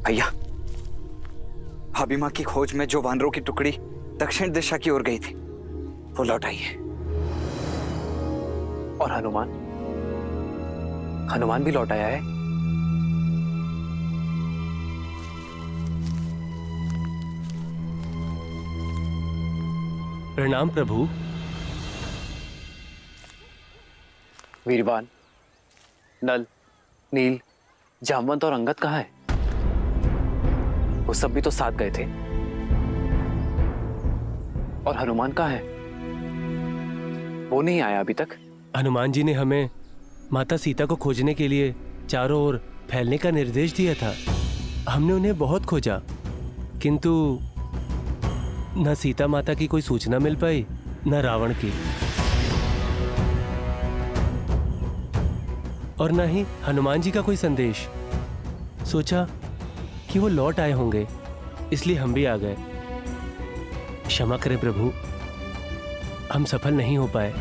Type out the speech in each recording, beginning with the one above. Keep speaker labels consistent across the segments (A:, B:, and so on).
A: भैया, भाभी माँ की खोज में जो वानरों की टुकड़ी दक्षिण दिशा की ओर गई थी वो लौट आई है।
B: और हनुमान, हनुमान भी लौट आया है।
C: प्रणाम प्रभु।
B: वीरवान, नल, नील, जामवंत और अंगद कहाँ है? वो सब भी तो साथ गए थे। और हनुमान कहाँ है? वो नहीं आया अभी तक।
C: हनुमान जी ने हमें माता सीता को खोजने के लिए चारों ओर फैलने का निर्देश दिया था। हमने उन्हें बहुत खोजा, किंतु न सीता माता की कोई सूचना मिल पाई, न रावण की, और न ही हनुमान जी का कोई संदेश। सोचा कि वो लौट आए होंगे, इसलिए हम भी आ गए। क्षमा करें प्रभु, हम सफल नहीं हो पाए।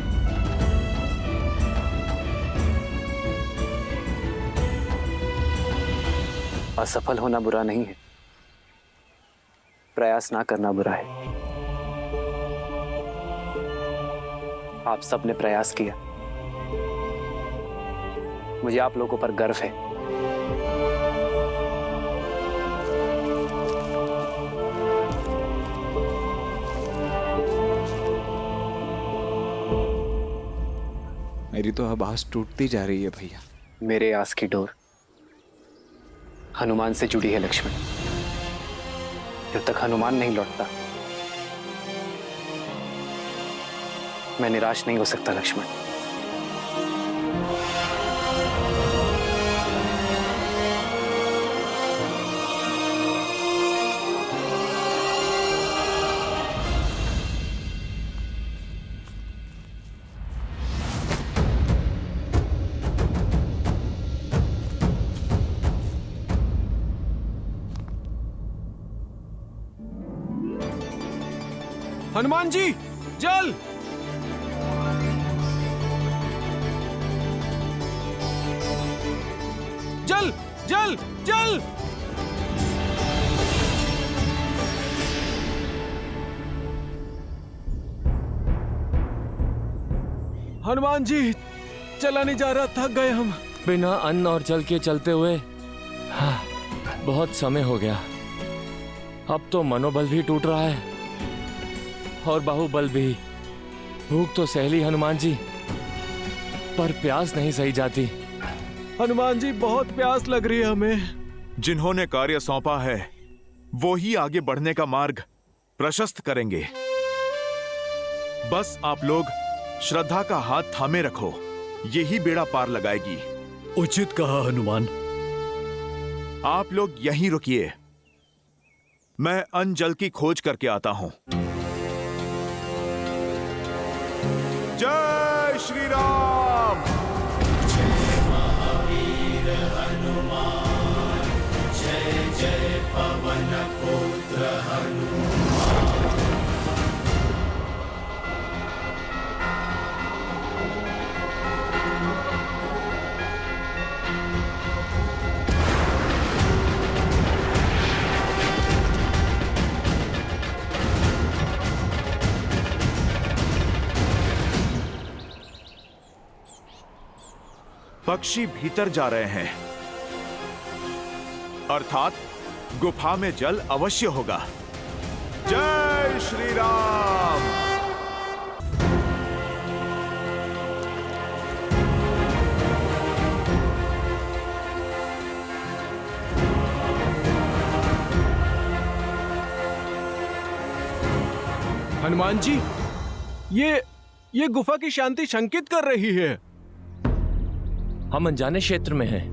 B: असफल होना बुरा नहीं है, प्रयास ना करना बुरा है। आप सबने प्रयास किया, मुझे आप लोगों पर गर्व है।
D: मेरी तो अब आस टूटती जा रही है भैया।
B: मेरे आस की डोर हनुमान से जुड़ी है लक्ष्मण। जब तक हनुमान नहीं लौटता मैं निराश नहीं हो सकता लक्ष्मण।
E: हनुमान जी, जल! जल! जल! जल! हनुमान जी, चला नहीं जा रहा, थक गए हम।
F: बिना अन्न और जल के चलते हुए बहुत समय हो गया। अब तो मनोबल भी टूट रहा है और बाहुबल भी। भूख तो सह ली हनुमान जी, पर प्यास नहीं सही जाती।
E: हनुमान जी, बहुत प्यास लग रही है हमें।
G: जिन्होंने कार्य सौंपा है वो ही आगे बढ़ने का मार्ग प्रशस्त करेंगे। बस आप लोग श्रद्धा का हाथ थामे रखो, यही बेड़ा पार लगाएगी।
E: उचित कहा हनुमान।
G: आप लोग यहीं रुकिए, मैं अन्न जल की खोज करके आता हूं। जय श्री राम।
H: जय महावीर हनुमान, जय जय पवन पुत्र हनुमान।
G: पक्षी भीतर जा रहे हैं, अर्थात गुफा में जल अवश्य होगा। जय श्री राम।
E: हनुमान जी, ये गुफा की शांति शंकित कर रही है।
F: हम अनजाने क्षेत्र में हैं,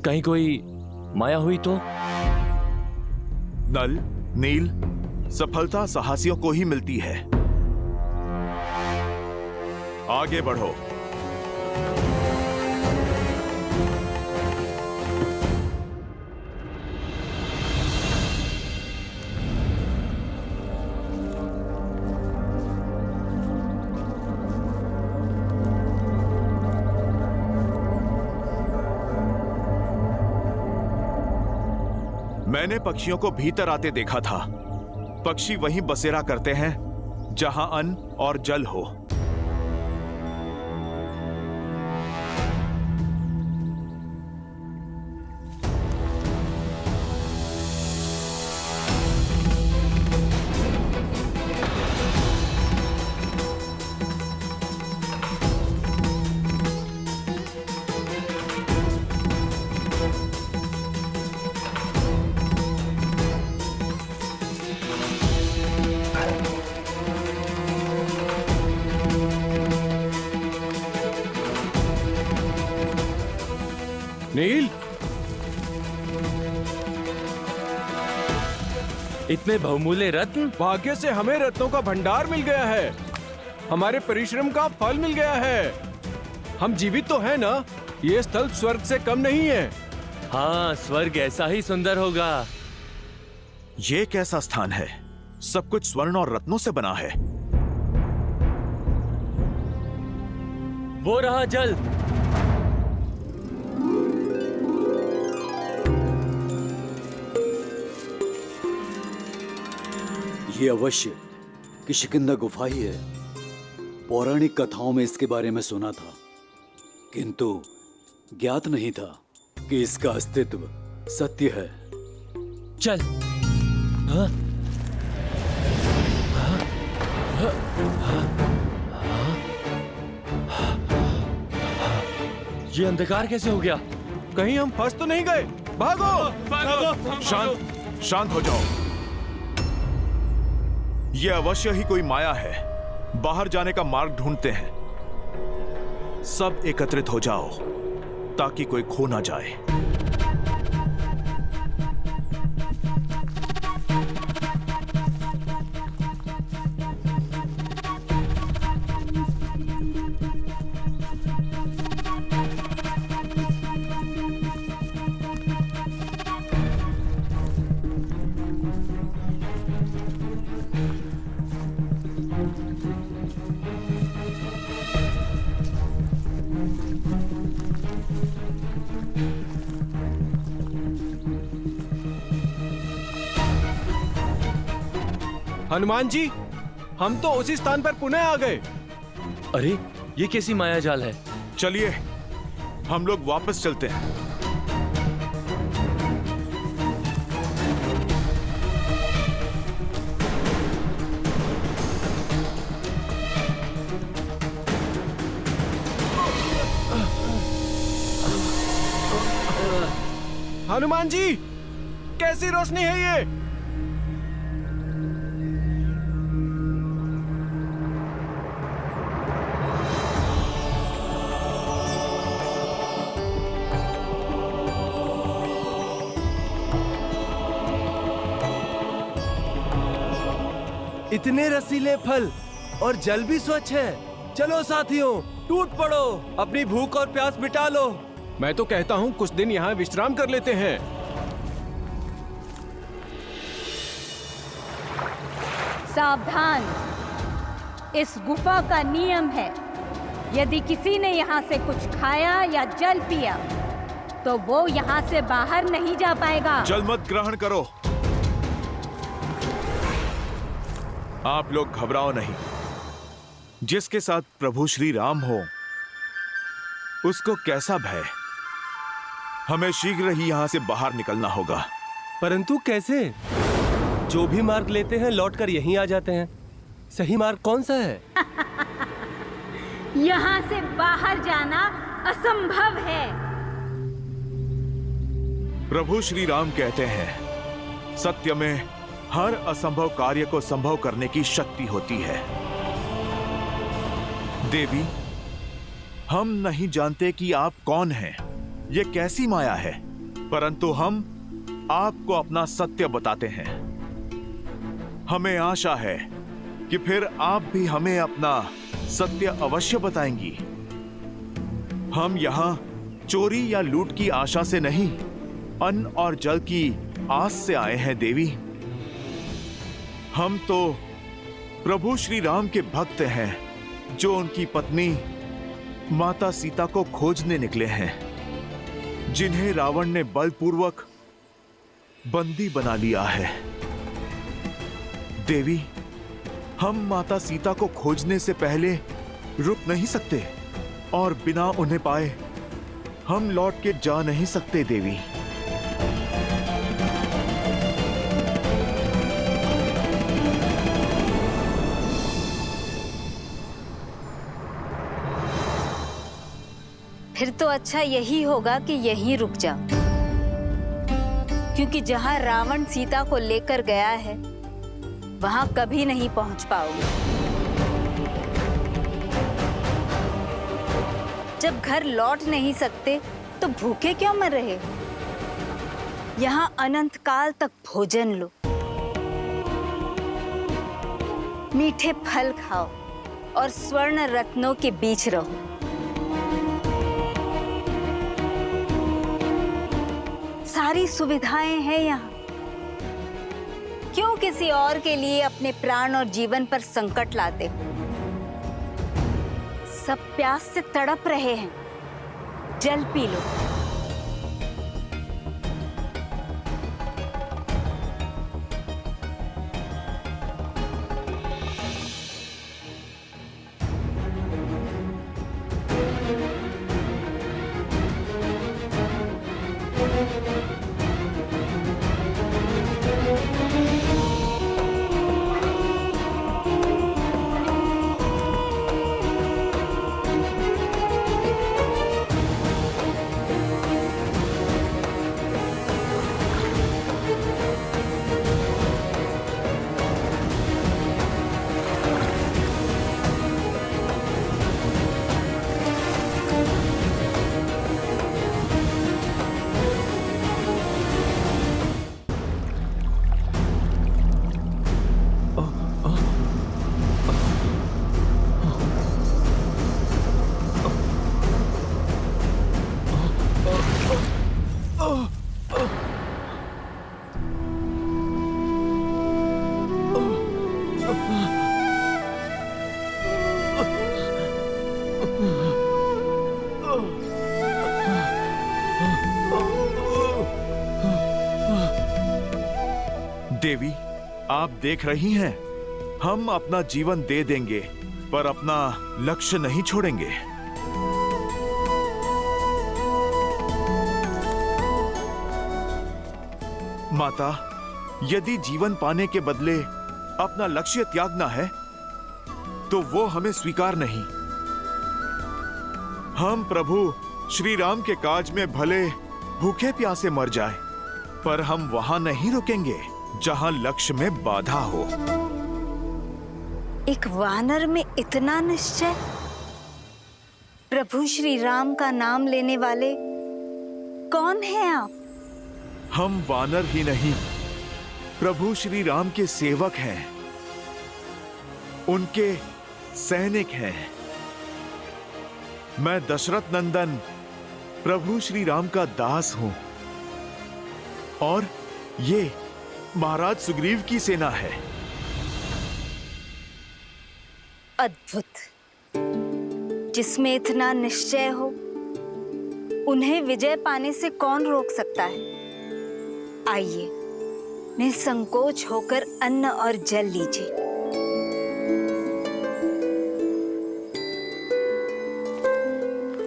F: कहीं कोई माया हुई तो?
G: नल, नील, सफलता साहसियों को ही मिलती है। आगे बढ़ो। मैंने पक्षियों को भीतर आते देखा था। पक्षी वहीं बसेरा करते हैं जहां अन्न और जल हो।
E: नील,
F: इतने बहुमूल्य रत्न?
E: भाग्य से हमें रत्नों का भंडार मिल गया है। हमारे परिश्रम का फल मिल गया है। हम जीवित तो हैं ना? ये स्थल स्वर्ग से कम नहीं है।
F: हाँ, स्वर्ग ऐसा ही सुंदर होगा।
G: ये कैसा स्थान है? सब कुछ स्वर्ण और रत्नों से बना है।
F: वो रहा जल।
I: ये अवश्य किष्किंधा गुफा ही है। पौराणिक कथाओं में इसके बारे में सुना था, किंतु ज्ञात नहीं था कि इसका अस्तित्व सत्य है।
F: चल। हाँ? ये अंधकार कैसे हो गया?
E: कहीं हम फंस तो नहीं गए? भागो!
G: शांत हो जाओ। यह अवश्य ही कोई माया है। बाहर जाने का मार्ग ढूंढते हैं। सब एकत्रित हो जाओ ताकि कोई खो ना जाए।
E: हनुमान जी, हम तो उसी स्थान पर पुनः आ गए।
F: अरे, ये कैसी माया जाल है?
G: चलिए हम लोग वापस चलते हैं।
E: हनुमान जी, कैसी रोशनी है ये?
C: इतने रसीले फल और जल भी स्वच्छ है। चलो साथियों, टूट पड़ो, अपनी भूख और प्यास मिटा लो।
E: मैं तो कहता हूँ कुछ दिन यहाँ विश्राम कर लेते हैं।
J: सावधान, इस गुफा का नियम है, यदि किसी ने यहाँ से कुछ खाया या जल पिया तो वो यहाँ से बाहर नहीं जा पाएगा।
G: जल मत ग्रहण करो। आप लोग घबराओ नहीं। जिसके साथ प्रभु श्री राम हो उसको कैसा भय। हमें शीघ्र ही यहां से बाहर निकलना होगा।
C: परंतु कैसे? जो भी मार्ग लेते हैं लौटकर यहीं आ जाते हैं। सही मार्ग कौन सा है?
J: यहाँ से बाहर जाना असंभव है।
G: प्रभु श्री राम कहते हैं, सत्य में हर असंभव कार्य को संभव करने की शक्ति होती है। देवी, हम नहीं जानते कि आप कौन हैं, ये कैसी माया है, परंतु हम आपको अपना सत्य बताते हैं। हमें आशा है कि फिर आप भी हमें अपना सत्य अवश्य बताएंगी। हम यहाँ चोरी या लूट की आशा से नहीं, अन्न और जल की आस से आए हैं देवी। हम तो प्रभु श्री राम के भक्त हैं, जो उनकी पत्नी माता सीता को खोजने निकले हैं, जिन्हें रावण ने बलपूर्वक बंदी बना लिया है। देवी, हम माता सीता को खोजने से पहले रुक नहीं सकते और बिना उन्हें पाए हम लौट के जा नहीं सकते देवी।
J: फिर तो अच्छा यही होगा कि यहीं रुक जाओ, क्योंकि जहां रावण सीता को लेकर गया है वहां कभी नहीं पहुंच पाओगे। जब घर लौट नहीं सकते तो भूखे क्यों मर रहे हो? यहां अनंत काल तक भोजन लो, मीठे फल खाओ और स्वर्ण रत्नों के बीच रहो। सारी सुविधाएं हैं यहाँ। क्यों किसी और के लिए अपने प्राण और जीवन पर संकट लाते हो? सब प्यास से तड़प रहे हैं, जल पी लो।
G: देवी, आप देख रही हैं, हम अपना जीवन दे देंगे पर अपना लक्ष्य नहीं छोड़ेंगे। माता, यदि जीवन पाने के बदले अपना लक्ष्य त्यागना है तो वो हमें स्वीकार नहीं। हम प्रभु श्री राम के काज में भले भूखे प्यासे मर जाए, पर हम वहां नहीं रुकेंगे जहां लक्ष्य में बाधा हो।
J: एक वानर में इतना निश्चय? प्रभु श्री राम का नाम लेने वाले कौन हैं आप?
G: हम वानर ही नहीं, प्रभु श्री राम के सेवक हैं, उनके सैनिक हैं। मैं दशरथ नंदन प्रभु श्री राम का दास हूं और ये महाराज सुग्रीव की सेना है।
J: अद्भुत। जिसमें इतना निश्चय हो, उन्हें विजय पाने से कौन रोक सकता है? आइए, निसंकोच होकर अन्न और जल लीजिए।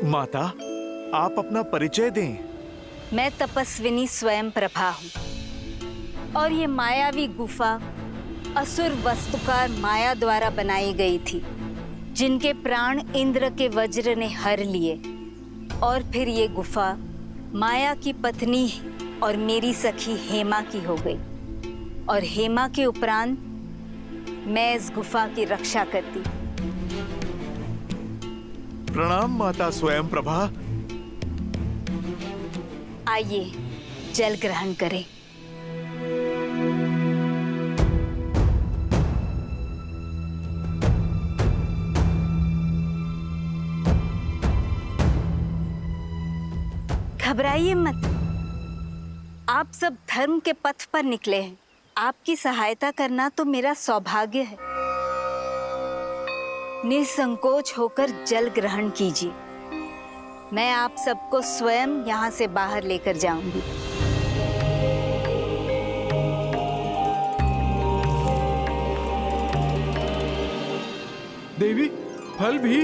G: माता, आप अपना परिचय दें।
J: मैं तपस्विनी स्वयं प्रभा हूं और ये मायावी गुफा असुर वस्तुकार माया द्वारा बनाई गई थी, जिनके प्राण इंद्र के वज्र ने हर लिए। और फिर ये गुफा माया की पत्नी और मेरी सखी हेमा की हो गई, और हेमा के उपरांत मैं इस गुफा की रक्षा करती।
G: प्रणाम माता स्वयं प्रभा।
J: आइए, जल ग्रहण करें। घबराइए मत। आप सब धर्म के पथ पर निकले हैं। आपकी सहायता करना तो मेरा सौभाग्य है। निसंकोच होकर जल ग्रहण कीजिए। मैं आप सबको स्वयं यहाँ से बाहर लेकर जाऊंगी।
E: देवी फल भी।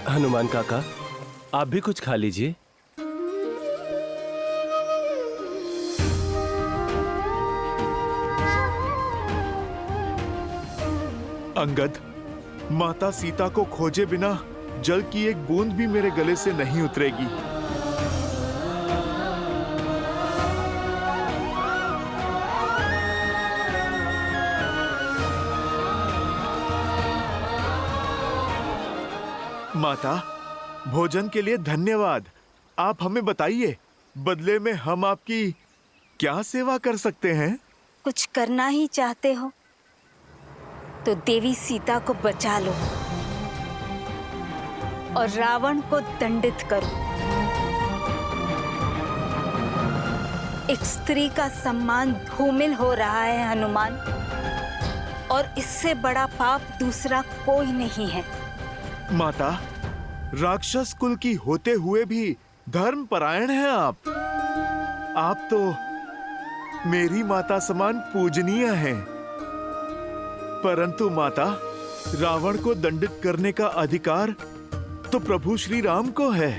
C: हनुमान काका, आप भी कुछ खा लीजिए।
G: अंगद, माता सीता को खोजे बिना जल की एक बूंद भी मेरे गले से नहीं उतरेगी। माता, भोजन के लिए धन्यवाद। आप हमें बताइए, बदले में हम आपकी क्या सेवा कर सकते हैं?
J: कुछ करना ही चाहते हो तो देवी सीता को बचा लो और रावण को दंडित करो। एक स्त्री का सम्मान धूमिल हो रहा है हनुमान, और इससे बड़ा पाप दूसरा कोई नहीं है।
G: माता, राक्षस कुल की होते हुए भी धर्म परायण हैं आप। आप तो मेरी माता समान पूजनीय हैं। परंतु माता, रावण को दंडित करने का अधिकार तो प्रभु श्री राम को है।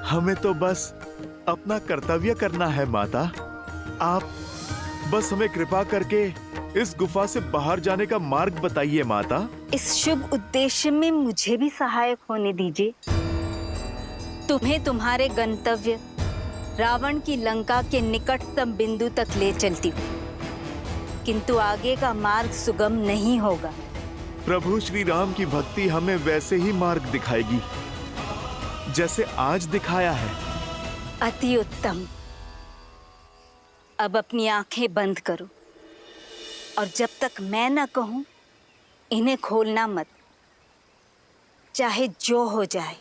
G: हमें तो बस अपना कर्तव्य करना है माता। आप बस हमें कृपा करके इस गुफा से बाहर जाने का मार्ग बताइए माता।
J: इस शुभ उद्देश्य में मुझे भी सहायक होने दीजिए। तुम्हें तुम्हारे गंतव्य रावण की लंका के निकटतम बिंदु तक ले चलती हूँ, किंतु आगे का मार्ग सुगम नहीं होगा।
G: प्रभु श्री राम की भक्ति हमें वैसे ही मार्ग दिखाएगी जैसे आज दिखाया है।
J: अति उत्तम। अब अपनी आंखें बंद करो और जब तक मैं न कहूं इन्हें खोलना मत, चाहे जो हो जाए।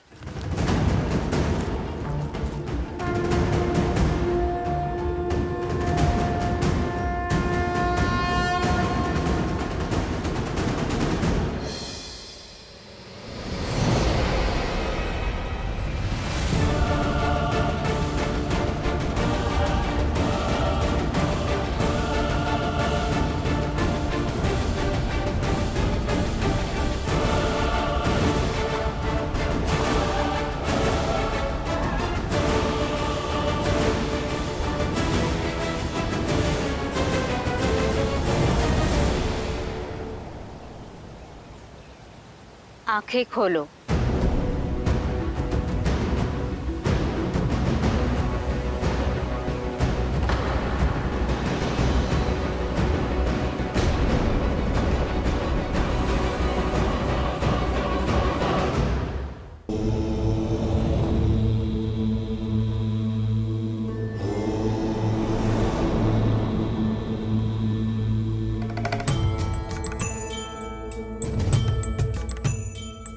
J: आंखें खोलो।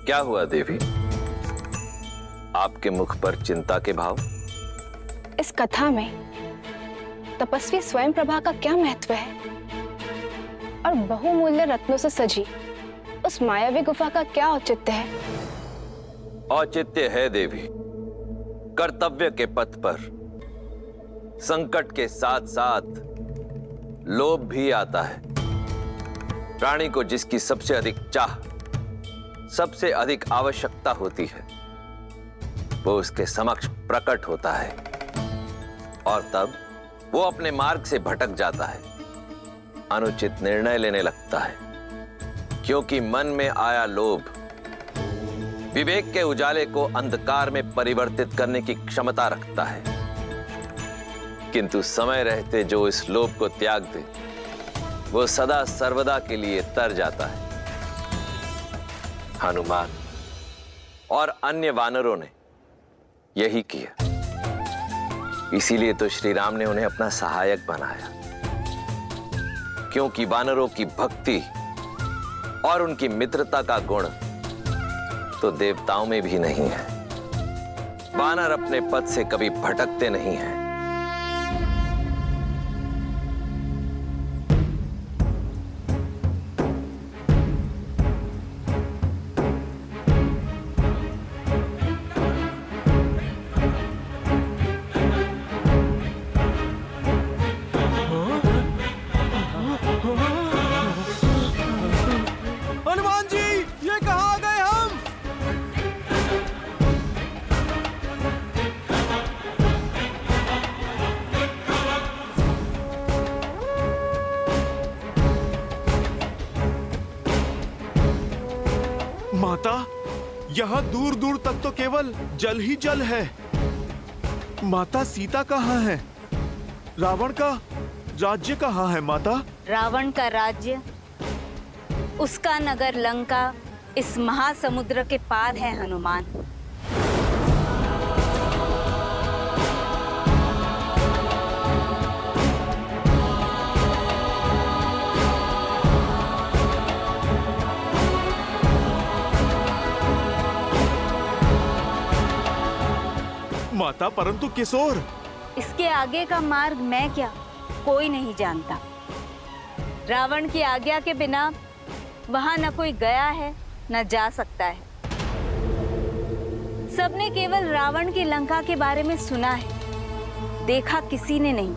K: क्या हुआ देवी? आपके मुख पर चिंता के भाव?
L: इस कथा में तपस्वी स्वयं प्रभा का क्या महत्व है, और बहुमूल्य रत्नों से सजी उस मायावी गुफा का क्या औचित्य है?
K: औचित्य है देवी, कर्तव्य के पथ पर संकट के साथ साथ लोभ भी आता है। प्राणी को जिसकी सबसे अधिक चाह, सबसे अधिक आवश्यकता होती है, वो उसके समक्ष प्रकट होता है और तब वो अपने मार्ग से भटक जाता है, अनुचित निर्णय लेने लगता है, क्योंकि मन में आया लोभ विवेक के उजाले को अंधकार में परिवर्तित करने की क्षमता रखता है। किंतु समय रहते जो इस लोभ को त्याग दे, वो सदा सर्वदा के लिए तर जाता है। हनुमान और अन्य वानरों ने यही किया, इसीलिए तो श्री राम ने उन्हें अपना सहायक बनाया, क्योंकि वानरों की भक्ति और उनकी मित्रता का गुण तो देवताओं में भी नहीं है। वानर अपने पथ से कभी भटकते नहीं हैं।
G: माता, यहाँ दूर दूर तक तो केवल जल ही जल है। माता सीता कहाँ है? रावण का राज्य कहाँ है माता?
J: रावण का राज्य, उसका नगर लंका इस महासमुद्र के पार है हनुमान।
G: माता, परंतु किशोर?
J: इसके आगे का मार्ग मैं क्या, कोई नहीं जानता। रावण की आज्ञा के बिना वहां न कोई गया है न जा सकता है। सबने केवल रावण की लंका के बारे में सुना है, देखा किसी ने नहीं।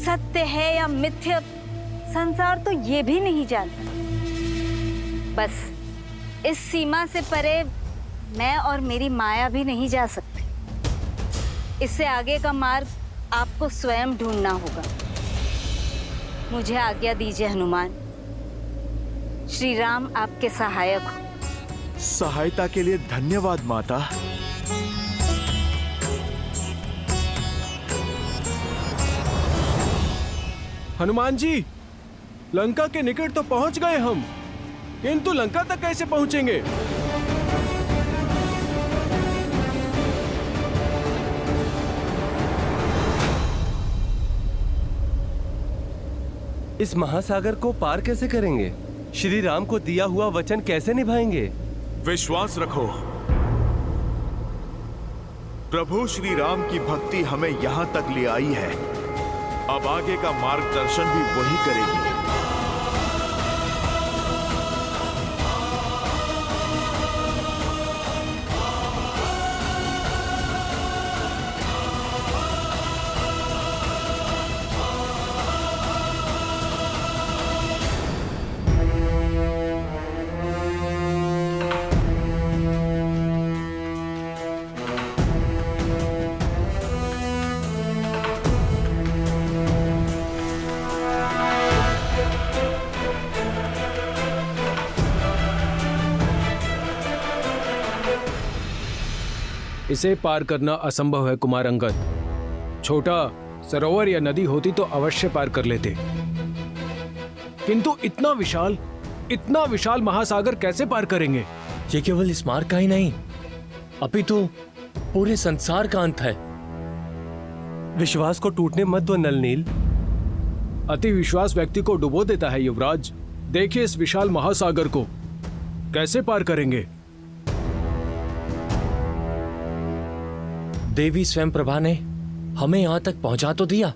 J: सत्य है या मिथ्या, संसार तो ये भी नहीं जानता। बस इस सीमा से परे मैं और मेरी माया भी नहीं जा सकते। इससे आगे का मार्ग आपको स्वयं ढूंढना होगा। मुझे आज्ञा दीजिए हनुमान। श्री राम आपके सहायक हो।
G: सहायता के लिए धन्यवाद माता।
E: हनुमान जी, लंका के निकट तो पहुंच गए हम, किंतु लंका तक कैसे पहुंचेंगे?
C: इस महासागर को पार कैसे करेंगे? श्री राम को दिया हुआ वचन कैसे निभाएंगे?
G: विश्वास रखो, प्रभु श्री राम की भक्ति हमें यहाँ तक ले आई है। अब आगे का मार्गदर्शन भी वही करेगी।
E: इसे पार करना असंभव है कुमार अंगद। छोटा सरोवर या नदी होती तो अवश्य पार कर लेते, किंतु इतना विशाल महासागर कैसे पार करेंगे?
F: ये केवल इस मार्ग का ही नहीं, अभी तो पूरे संसार का अंत है।
C: विश्वास को टूटने मत दो नलनील।
E: अति विश्वास व्यक्ति को डुबो देता है युवराज। देखिए इस विशाल महासागर को कैसे पार करेंगे?
F: देवी स्वयं प्रभा ने हमें यहां तक पहुंचा तो दिया,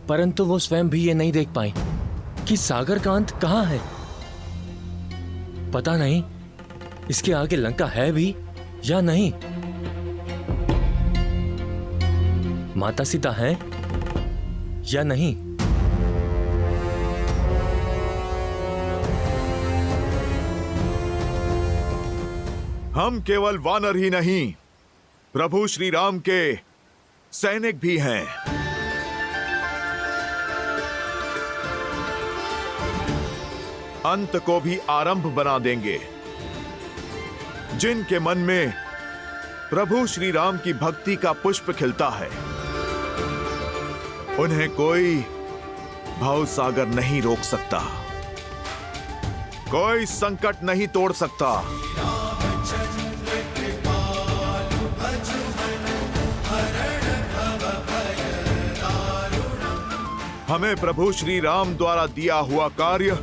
F: परंतु वो स्वयं भी ये नहीं देख पाई कि सागर का अंत कहां है। पता नहीं इसके आगे लंका है भी या नहीं। माता सीता है या नहीं।
G: हम केवल वानर ही नहीं, प्रभु श्री राम के सैनिक भी हैं। अंत को भी आरंभ बना देंगे। जिनके मन में प्रभु श्री राम की भक्ति का पुष्प खिलता है, उन्हें कोई भव सागर नहीं रोक सकता, कोई संकट नहीं तोड़ सकता। हमें प्रभु श्री राम द्वारा दिया हुआ कार्य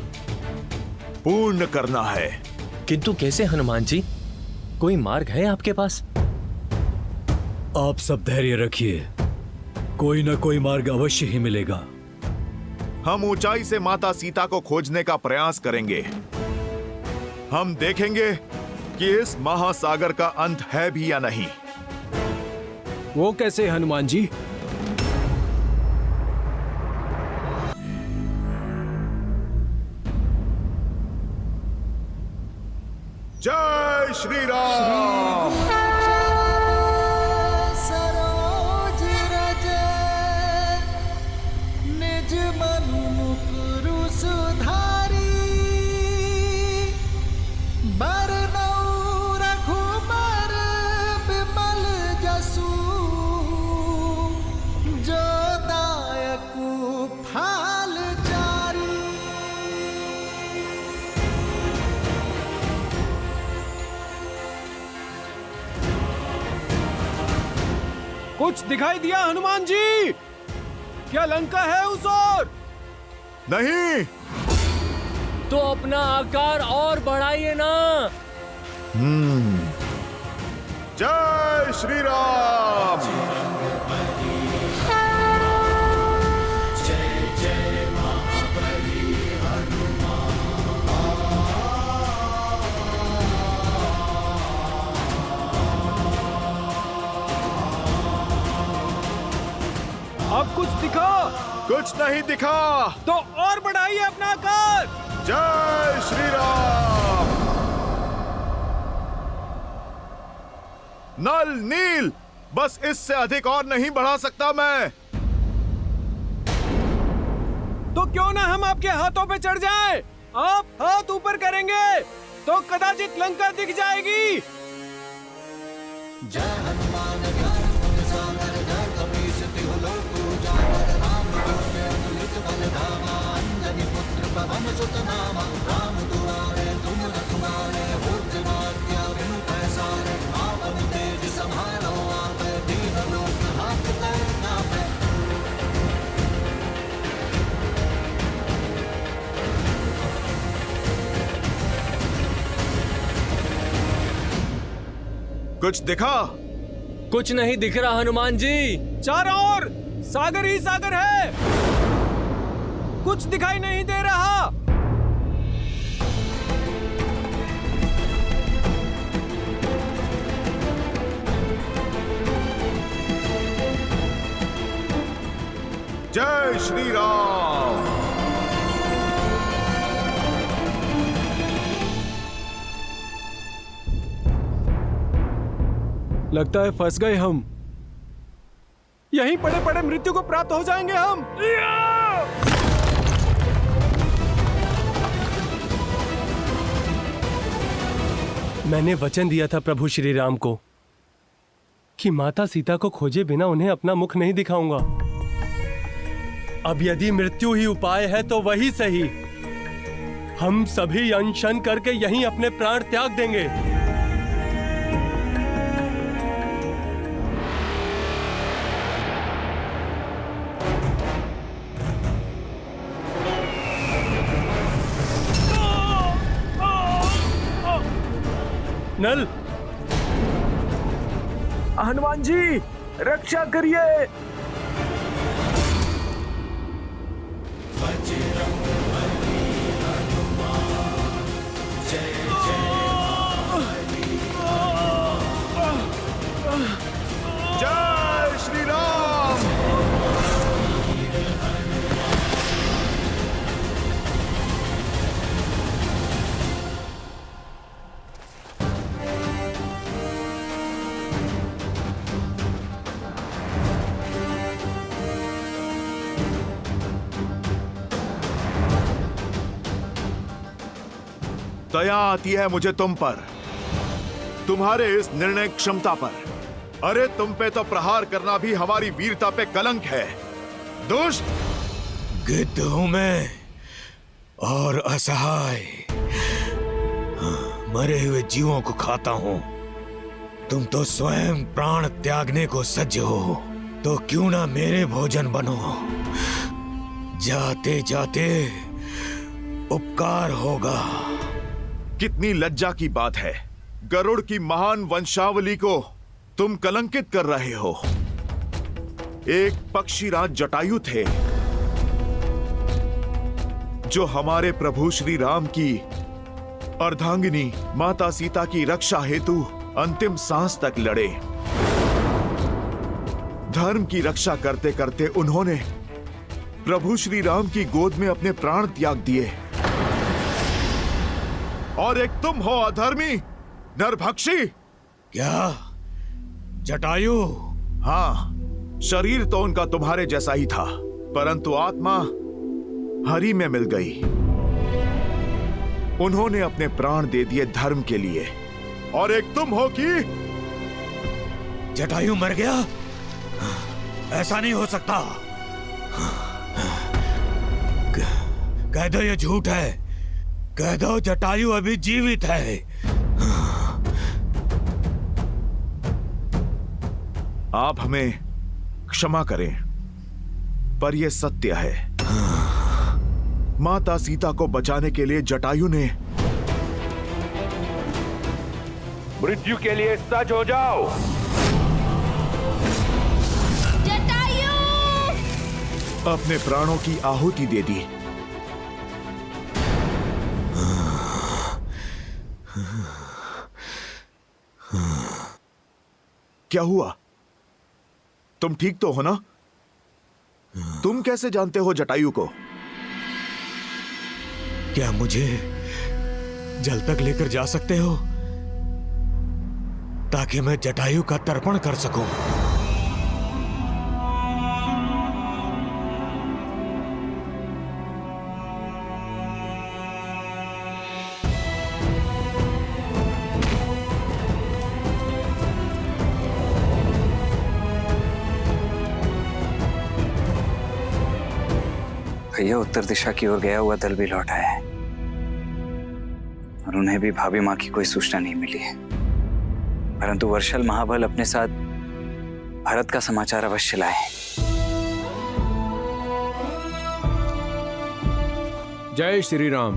G: पूर्ण करना है।
F: किंतु कैसे हनुमान जी? कोई मार्ग है आपके पास?
I: आप सब धैर्य रखिए, कोई ना कोई मार्ग अवश्य ही मिलेगा।
G: हम ऊंचाई से माता सीता को खोजने का प्रयास करेंगे। हम देखेंगे कि इस महासागर का अंत है भी या नहीं।
E: वो कैसे हनुमान जी?
G: जय श्री राम।
H: सरोज रज निज मनु मुकुरु सुधारी
E: कुछ दिखाई दिया हनुमान जी? क्या लंका है उस ओर?
G: नहीं।
F: तो अपना आकार और बढ़ाइए ना।
G: जय श्री राम।
E: अब कुछ दिखा?
G: कुछ नहीं दिखा।
E: तो और बढ़ाइए अपना आकार।
G: जय श्री राम। नल नील, बस इससे अधिक और नहीं बढ़ा सकता मैं।
E: तो क्यों ना हम आपके हाथों पे चढ़ जाएं? आप हाथ ऊपर करेंगे तो कदाचित लंका दिख जाएगी।
G: कुछ दिखा?
F: कुछ नहीं दिख रहा हनुमान जी।
E: चारों ओर सागर ही सागर है, कुछ दिखाई नहीं दे रहा।
G: जय श्री राम।
E: लगता है फंस गए हम। यहीं पड़े पड़े मृत्यु को प्राप्त हो जाएंगे हम।
C: मैंने वचन दिया था प्रभु श्री राम को कि माता सीता को खोजे बिना उन्हें अपना मुख नहीं दिखाऊंगा। अब यदि मृत्यु ही उपाय है तो वही सही। हम सभी अनशन करके यहीं अपने प्राण त्याग देंगे। नल,
E: हनुमान जी रक्षा करिए।
G: जय श्री राम। दया आती है मुझे तुम पर, तुम्हारे इस निर्णय क्षमता पर। अरे तुम पे तो प्रहार करना भी हमारी वीरता पे कलंक है। दुष्ट
M: गिद्ध हूं मैं और असहाय, मरे हुए जीवों को खाता हूं। तुम तो स्वयं प्राण त्यागने को सज्ज हो, तो क्यों ना मेरे भोजन बनो। जाते जाते उपकार होगा।
G: कितनी लज्जा की बात है, गरुड़ की महान वंशावली को तुम कलंकित कर रहे हो। एक पक्षीराज जटायु थे जो हमारे प्रभु श्री राम की अर्धांगिनी माता सीता की रक्षा हेतु अंतिम सांस तक लड़े। धर्म की रक्षा करते करते उन्होंने प्रभु श्री राम की गोद में अपने प्राण त्याग दिए। और एक तुम हो अधर्मी, नरभक्षी।
M: क्या जटायु?
G: हाँ, शरीर तो उनका तुम्हारे जैसा ही था, परंतु आत्मा हरि में मिल गई। उन्होंने अपने प्राण दे दिए धर्म के लिए। और एक तुम हो कि
M: जटायु मर गया? ऐसा नहीं हो सकता। कह दो ये झूठ है। कह दो जटायु अभी जीवित है।
G: आप हमें क्षमा करें, पर यह सत्य है। माता सीता को बचाने के लिए जटायु ने
N: मृत्यु के लिए सज्ज हो जाओ।
J: जटायु!
G: अपने प्राणों की आहुति दे दी। क्या हुआ? तुम ठीक तो हो ना? तुम कैसे जानते हो जटायु को?
M: क्या मुझे जल तक लेकर जा सकते हो ताकि मैं जटायु का तर्पण कर सकूं?
A: भैया उत्तर दिशा की ओर गया हुआ दल भी लौट आया है और उन्हें भी भाभी माँ की कोई सूचना नहीं मिली है, परंतु वर्षल महाबल अपने साथ भारत का समाचार अवश्य लाए।
E: जय श्री राम।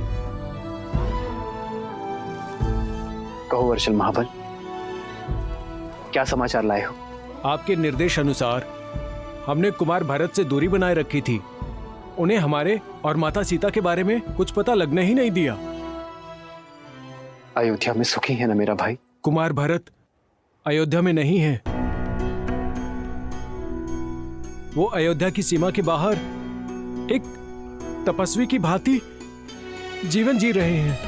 B: कहो वर्षल महाबल, क्या समाचार लाए हो?
E: आपके निर्देश अनुसार हमने कुमार भरत से दूरी बनाए रखी थी। उन्हें हमारे और माता सीता के बारे में कुछ पता लगने ही नहीं दिया।
B: अयोध्या में सुखी है ना मेरा भाई?
E: कुमार भरत अयोध्या में नहीं है। वो अयोध्या की सीमा के बाहर एक तपस्वी की भांति जीवन जी रहे हैं।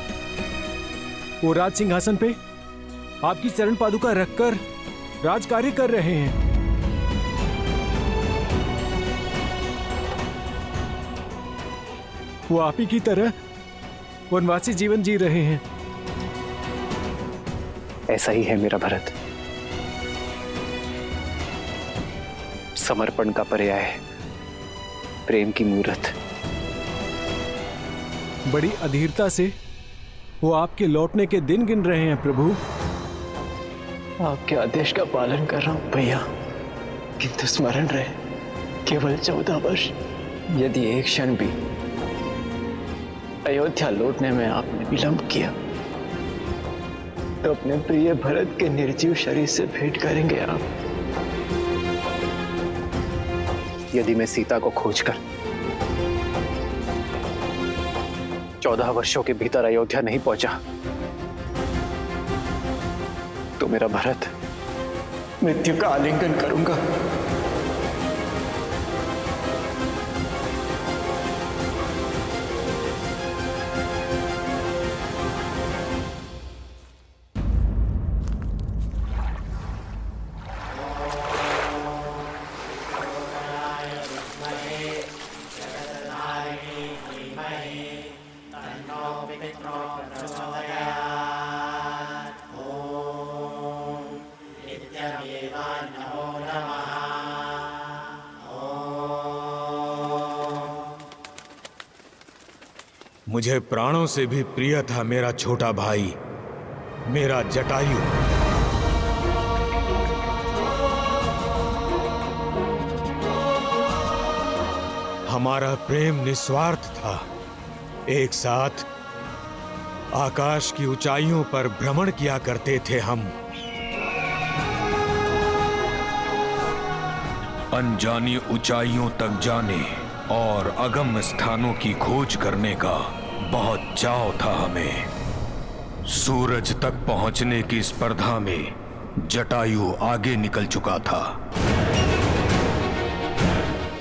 E: वो राज सिंहासन पे आपकी चरण पादुका रखकर राज कार्य कर रहे हैं। वो आप ही की तरह वनवासी जीवन जी रहे हैं।
B: ऐसा ही है मेरा भरत। समर्पण का पर्याय है प्रेम की मूर्त।
E: बड़ी अधीरता से वो आपके लौटने के दिन गिन रहे हैं प्रभु।
B: आपके आदेश का पालन कर रहा हूं भैया, किंतु स्मरण रहे केवल 14 वर्ष। यदि एक क्षण भी अयोध्या लौटने में आपने विलंब किया तो अपने प्रिय भरत के निर्जीव शरीर से भेंट करेंगे आप। यदि मैं सीता को खोजकर 14 वर्षों के भीतर अयोध्या नहीं पहुंचा तो मेरा भरत मृत्यु का आलिंगन करूंगा।
M: मुझे प्राणों से भी प्रिय था मेरा छोटा भाई, मेरा जटायु। हमारा प्रेम निस्वार्थ था। एक साथ आकाश की ऊंचाइयों पर भ्रमण किया करते थे हम।
O: अनजानी ऊंचाइयों तक जाने और अगम स्थानों की खोज करने का बहुत चाव था हमें। सूरज तक पहुंचने की स्पर्धा में जटायु आगे निकल चुका था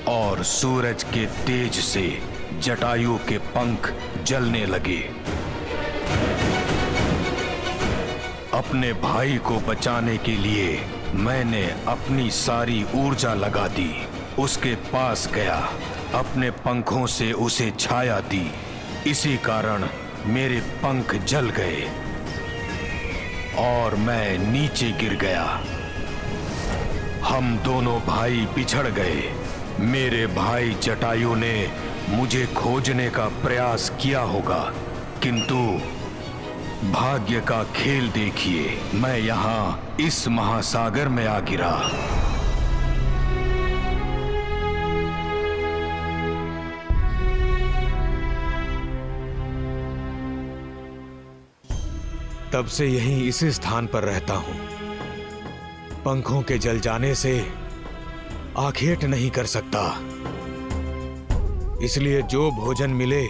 O: और सूरज के तेज से जटायु के पंख जलने लगे। अपने भाई को बचाने के लिए मैंने अपनी सारी ऊर्जा लगा दी। उसके पास गया, अपने पंखों से उसे छाया दी। इसी कारण मेरे पंख जल गए और मैं नीचे गिर गया। हम दोनों भाई बिछड़ गए। मेरे भाई जटायु ने मुझे खोजने का प्रयास किया होगा, किंतु भाग्य का खेल देखिए, मैं यहाँ इस महासागर में आ गिरा।
M: तब से यहीं इसी स्थान पर रहता हूं। पंखों के जल जाने से आखेट नहीं कर सकता, इसलिए जो भोजन मिले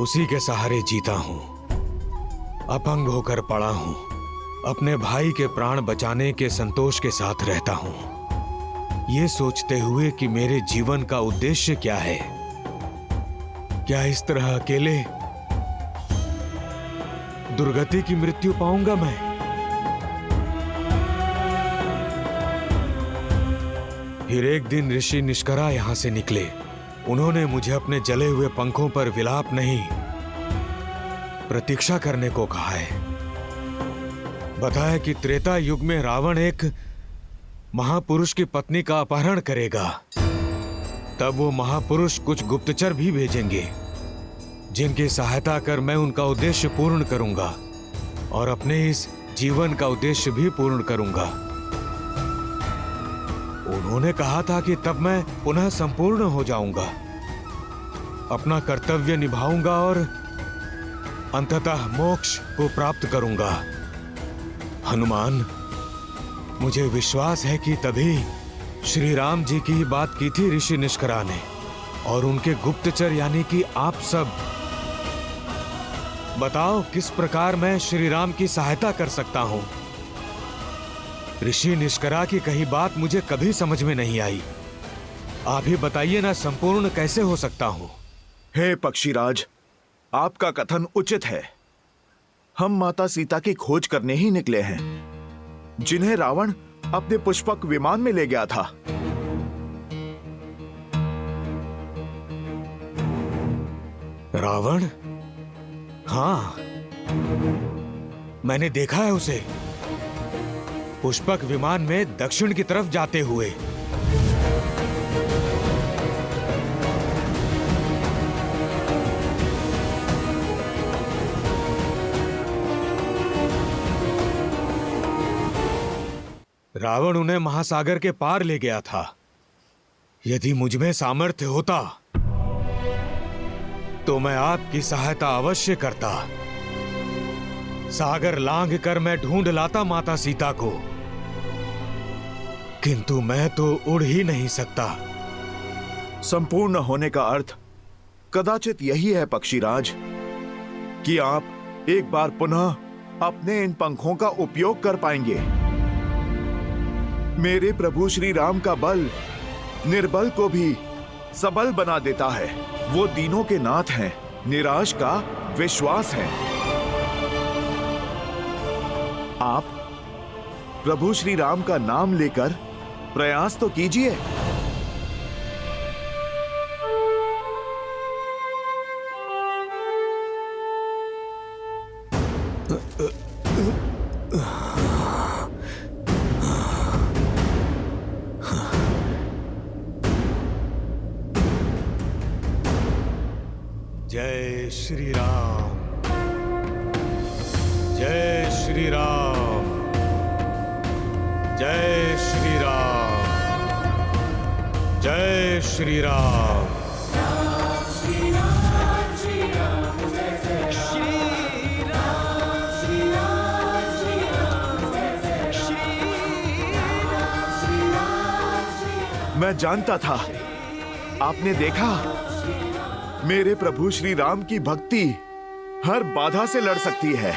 M: उसी के सहारे जीता हूं। अपंग होकर पड़ा हूं, अपने भाई के प्राण बचाने के संतोष के साथ रहता हूं, ये सोचते हुए कि मेरे जीवन का उद्देश्य क्या है। क्या इस तरह अकेले दुर्गति की मृत्यु पाऊंगा मैं? फिर एक दिन ऋषि निष्करा यहां से निकले। उन्होंने मुझे अपने जले हुए पंखों पर विलाप नहीं, प्रतीक्षा करने को कहा है। बताया कि त्रेता युग में रावण एक महापुरुष की पत्नी का अपहरण करेगा। तब वो महापुरुष कुछ गुप्तचर भी भेजेंगे, जिनकी सहायता कर मैं उनका उद्देश्य पूर्ण करूंगा और अपने इस जीवन का उद्देश्य भी पूर्ण करूंगा। उन्होंने कहा था कि तब मैं पुनः संपूर्ण हो जाऊंगा, अपना कर्तव्य निभाऊंगा और अंततः मोक्ष को प्राप्त करूंगा। हनुमान, मुझे विश्वास है कि तभी श्री राम जी की ही बात की थी ऋषि निष्करा ने, और उनके गुप्तचर यानी कि आप सब। बताओ किस प्रकार मैं श्री राम की सहायता कर सकता हूं? ऋषि निष्करा की कही बात मुझे कभी समझ में नहीं आई। आप ही बताइए ना, संपूर्ण कैसे हो सकता हूं?
G: हे पक्षीराज, आपका कथन उचित है। हम माता सीता की खोज करने ही निकले हैं, जिन्हें रावण अपने पुष्पक विमान में ले गया था।
M: रावण? हाँ, मैंने देखा है उसे पुष्पक विमान में दक्षिण की तरफ जाते हुए। रावण उन्हें महासागर के पार ले गया था। यदि मुझ में सामर्थ्य होता तो मैं आपकी सहायता अवश्य करता। सागर लांघ कर मैं ढूंढ लाता माता सीता को, किंतु मैं तो उड़ ही नहीं सकता।
G: संपूर्ण होने का अर्थ कदाचित यही है पक्षीराज, कि आप एक बार पुनः अपने इन पंखों का उपयोग कर पाएंगे। मेरे प्रभु श्री राम का बल निर्बल को भी सबल बना देता है। वो दीनों के नाथ हैं, निराश का विश्वास है। आप प्रभु श्री राम का नाम लेकर प्रयास तो कीजिए।
M: जय श्री राम, जय श्री राम, जय श्री राम, जय श्री राम।
G: मैं जानता था, आपने देखा, मेरे प्रभु श्री राम की भक्ति हर बाधा से लड़ सकती है।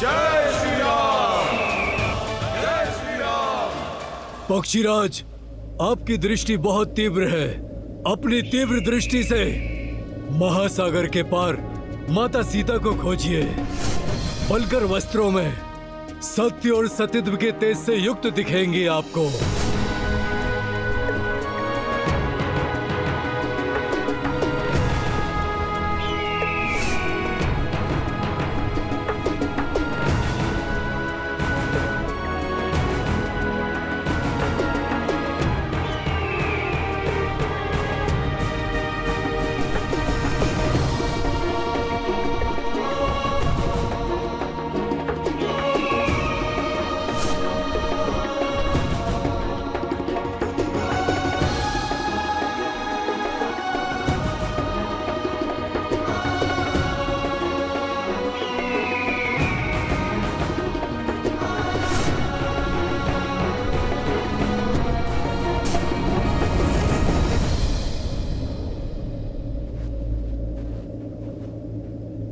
G: जय श्री राम, जय श्री राम।
I: पक्षीराज, आपकी दृष्टि बहुत तीव्र है। अपनी तीव्र दृष्टि से महासागर के पार माता सीता को खोजिए। बलकर वस्त्रों में सत्य और सतीत्व के तेज से युक्त दिखेंगी आपको।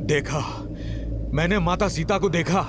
M: देखा, मैंने माता सीता को देखा।